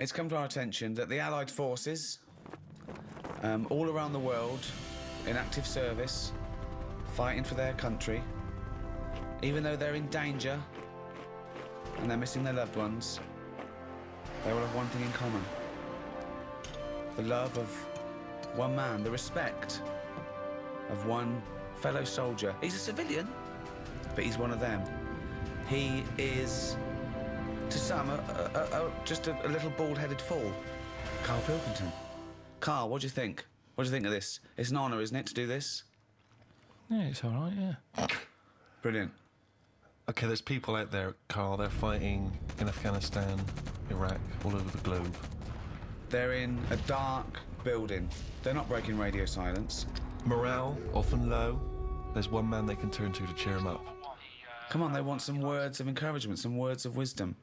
it's come to our attention that the Allied forces, all around the world, in active service, fighting for their country, even though they're in danger and they're missing their loved ones, they all have one thing in common. The love of one man, the respect of one fellow soldier. He's a civilian, but he's one of them. He is, to some, just a little bald-headed fool. Karl Pilkington. Karl, what do you think? What do you think of this? It's an honour, isn't it, to do this? Yeah, it's all right, yeah. Brilliant. Okay, there's people out there, Karl, they're fighting in Afghanistan, Iraq, all over the globe. They're in a dark building. They're not breaking radio silence. Morale, often low. There's one man they can turn to cheer them up. Come on, they want some words of encouragement, some words of wisdom.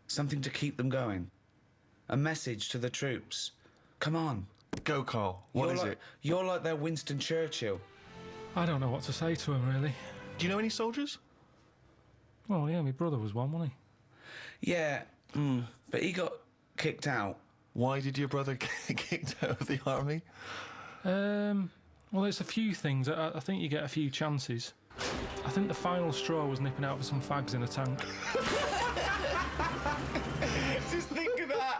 Something to keep them going. A message to the troops. Come on. Go, Karl. What is it? You're like their Winston Churchill. I don't know what to say to him, really. Do you know any soldiers? Well, yeah, my brother was one, wasn't he? Yeah, but he got kicked out. Why did your brother get kicked out of the army? Well, there's a few things. I think you get a few chances. I think the final straw was nipping out for some fags in a tank. Just think of that.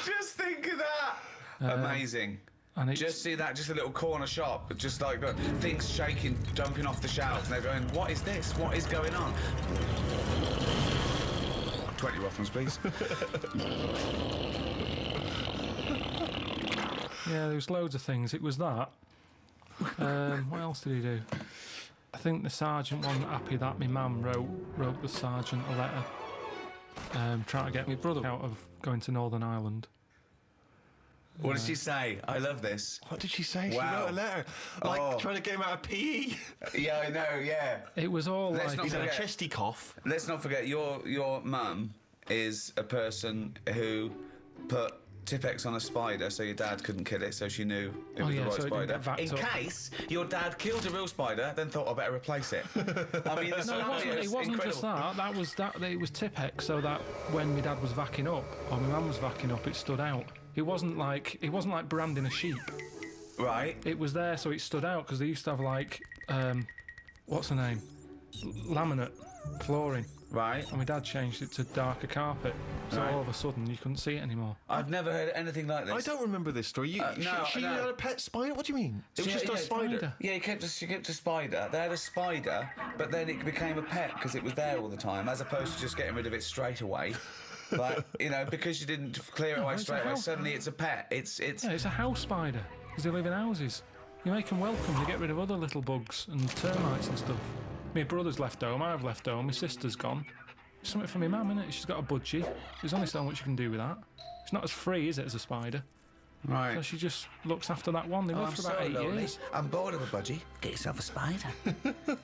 Just think of that. Amazing. And it's, Just see that, just a little corner shop, just like things shaking, jumping off the shelves, and they're going, what is this? What is going on? 20 Rothmans, please. yeah, there was loads of things. It was that. What else did he do? I think the sergeant wasn't happy that my mum wrote the sergeant a letter trying to get my brother out of going to Northern Ireland. What did she say? I love this. What did she say? Wow. She wrote a letter. Like, trying to get him out of PE. Yeah, I know, yeah. It was all Let's not He's had a forget- chesty cough. Let's not forget, your mum is a person who put Tipp-Ex on a spider so your dad couldn't kill it, so she knew it was the right so it didn't spider. get In vaxxed up. case your dad killed a real spider, then thought I better replace it. I mean, the No, it wasn't just that. It was Tipp-Ex, so that when my dad was vacking up or my mum was vacking up, it stood out. It wasn't like branding a sheep. Right. It was there, so it stood out because they used to have like, what's the name? Laminate flooring. Right. And my dad changed it to darker carpet, so Right. all of a sudden you couldn't see it anymore. I've never heard anything like this. I don't remember this story. She no. had a pet spider? What do you mean? It was just a spider. Yeah, she kept a spider. They had a spider, but then it became a pet because it was there all the time, as opposed to just getting rid of it straight away. Like, because you didn't clear it away it's a straight away, house- suddenly it's a pet. It's Yeah, it's a house spider because they live in houses. You make them welcome, they get rid of other little bugs and termites and stuff. My brother's left home, I've left home, my sister's gone. It's something for my mum, innit? She's got a budgie. There's only so much you can do with that. It's not as free, is it, as a spider? right. So she just looks after that one. They live for about 8 years. I'm bored of a budgie. Get yourself a spider.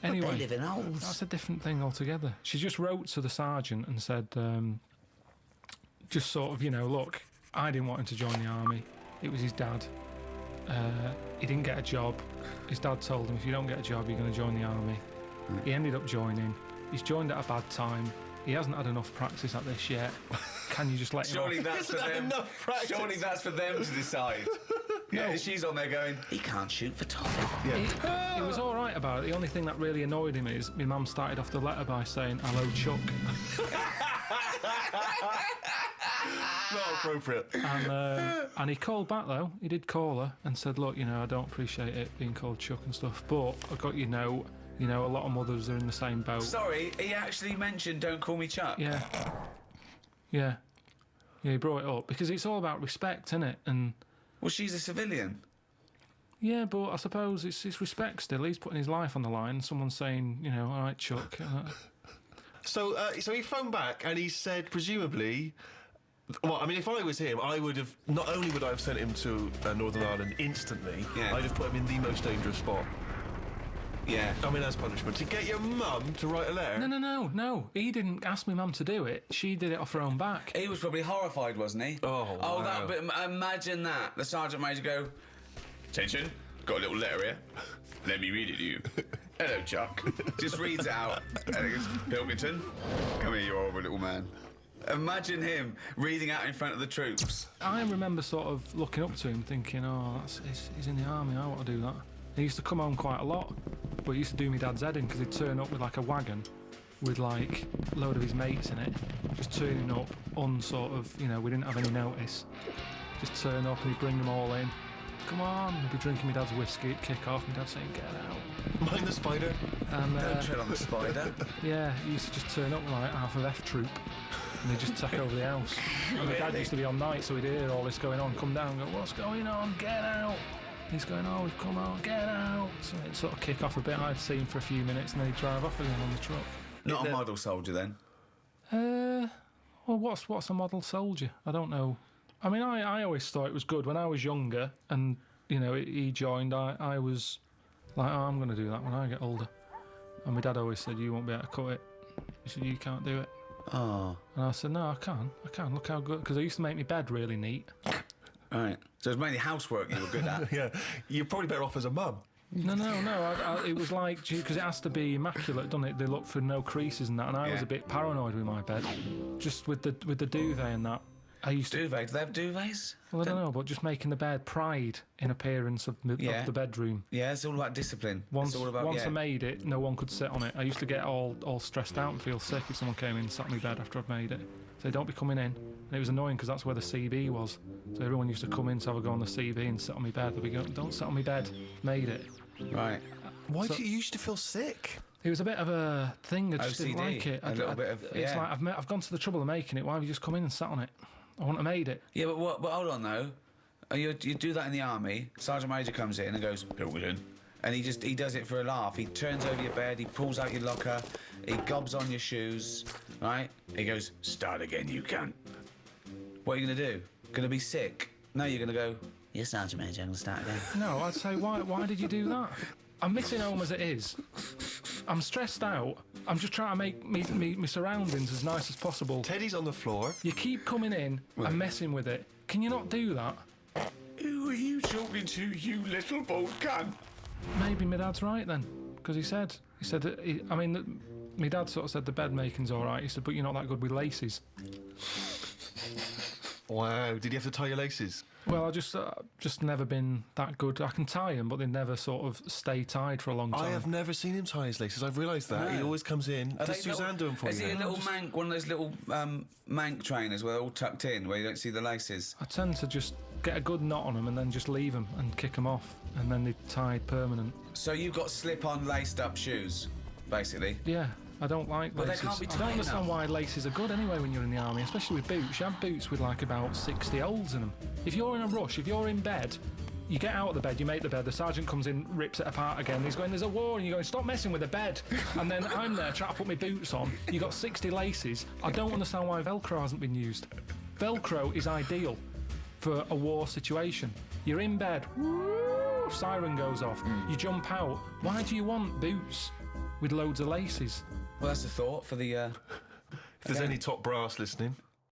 Anyway, They live in holes. that's a different thing altogether. She just wrote to the sergeant and said, just sort of, look, I didn't want him to join the army. It was his dad. He didn't get a job. His dad told him, if you don't get a job, you're going to join the army. He ended up joining. He's joined at a bad time. He hasn't had enough practice at this yet. Can you just let him Surely off? that's for Isn't that them. enough practice? Surely that's for them to decide. Yeah, she's on there going, he can't shoot for Tommy. He was all right about it. The only thing that really annoyed him is my mum started off the letter by saying, hello, Chuck. Not appropriate. And he called back, though. He did call her and said, look, I don't appreciate it being called Chuck and stuff, but I got a lot of mothers are in the same boat. Sorry, he actually mentioned don't call me Chuck. Yeah, he brought it up because it's all about respect, isn't it? And Well, she's a civilian. yeah, but I suppose it's respect still. He's putting his life on the line. Someone's saying, all right, Chuck. So he phoned back and he said, presumably, well, I mean, if I was him, I would have, not only would I have sent him to Northern Ireland instantly, Yeah. I'd have put him in the most dangerous spot. Yeah. I mean, as punishment. To get your mum to write a letter? No. He didn't ask my mum to do it. She did it off her own back. He was probably horrified, wasn't he? Oh, wow. But imagine that. The sergeant major go, attention, got a little letter here. Let me read it to you. Hello, Chuck. Just reads it out. And he goes, Pilkington, come here, you horrible little man. Imagine him reading out in front of the troops. I remember sort of looking up to him thinking, oh, he's in the army, I want to do that. He used to come home quite a lot, but he used to do my dad's head in because he'd turn up with like a wagon with like a load of his mates in it, just turning up on sort of, you know, we didn't have any notice. Just turn up and he'd bring them all in. Come on, he'd be drinking my dad's whiskey, it'd kick off, my dad saying, get out. Mind the spider. And, Don't tread on the spider. yeah, he used to just turn up with like half of F Troop and they'd just take over the house. And my dad used to be on night, so he'd hear all this going on, come down and go, what's going on, get out. He's going, oh, we've come on, get out. So it'd sort of kick off a bit, I'd see him for a few minutes and then he'd drive off again on the truck. Not a model soldier then? Well, what's a model soldier? I don't know. I mean, I always thought it was good when I was younger and, you know, he joined, I was like, oh, I'm going to do that when I get older. And my dad always said, you won't be able to cut it. He said, you can't do it. Oh. And I said, no, I can. Look how good, because I used to make my bed really neat. Right. So it was mainly housework you were good at. Yeah, you're probably better off as a mum. No. It was like, because it has to be immaculate, doesn't it? They look for no creases and that, and I was a bit paranoid with my bed. Just with the duvet and that. I used to... Duvet? Do they have duvets? Well, I don't know, but just making the bed pride in appearance of the bedroom. Yeah, it's all about discipline. Once, it's all about, I made it, no one could sit on it. I used to get all stressed out and feel sick if someone came in and sat on my bed after I'd made it. So don't be coming in. And it was annoying because that's where the CB was. So everyone used to come in to have a go on the CB and sit on my bed. They'd be going, don't sit on my bed. Made it. Right. Why do you used to feel sick? It was a bit of a thing. I just OCD, didn't like it. a little bit of... It's like I've gone to the trouble of making it. Why have you just come in and sat on it? I wouldn't have made it. Yeah, but hold on though. You do that in the army. Sergeant Major comes in and goes, Pilkington. And he does it for a laugh. He turns over your bed, he pulls out your locker, he gobs on your shoes, right? He goes, start again, you cunt. What are you going to do? Going to be sick? No, you're going to go, yes, Sergeant Major, I'm going to start again. No, I'd say, why did you do that? I'm missing home as it is. I'm stressed out. I'm just trying to make me surroundings as nice as possible. Teddy's on the floor. You keep coming in and messing with it. Can you not do that? Who are you talking to, you little bald cunt? Maybe my dad's right then, because he said that my dad sort of said the bed making's all right. He said, but you're not that good with laces. Wow, did you have to tie your laces? Well, I just never been that good. I can tie them, but they never sort of stay tied for a long time. I have never seen him tie his laces. I've realised that. No. He always comes in. Does Suzanne do them for you? Is he a little mank, one of those little mank trainers where they're all tucked in, where you don't see the laces? I tend to just get a good knot on them and then just leave them and kick them off, and then they're tied permanent. So you've got slip-on, laced-up shoes, basically? Yeah. I don't like But laces. they can't be I don't tight understand enough. why laces are good anyway when you're in the army, especially with boots. You have boots with like about 60 holes in them. If you're in a rush, if you're in bed, you get out of the bed, you make the bed, the sergeant comes in, rips it apart again. He's going, there's a war, and you're going, stop messing with the bed. And then I'm there trying to put my boots on. You got 60 laces. I don't understand why Velcro hasn't been used. Velcro is ideal for a war situation. You're in bed, woo, siren goes off, you jump out. Why do you want boots with loads of laces? Well, that's a thought for the... If there's any top brass listening.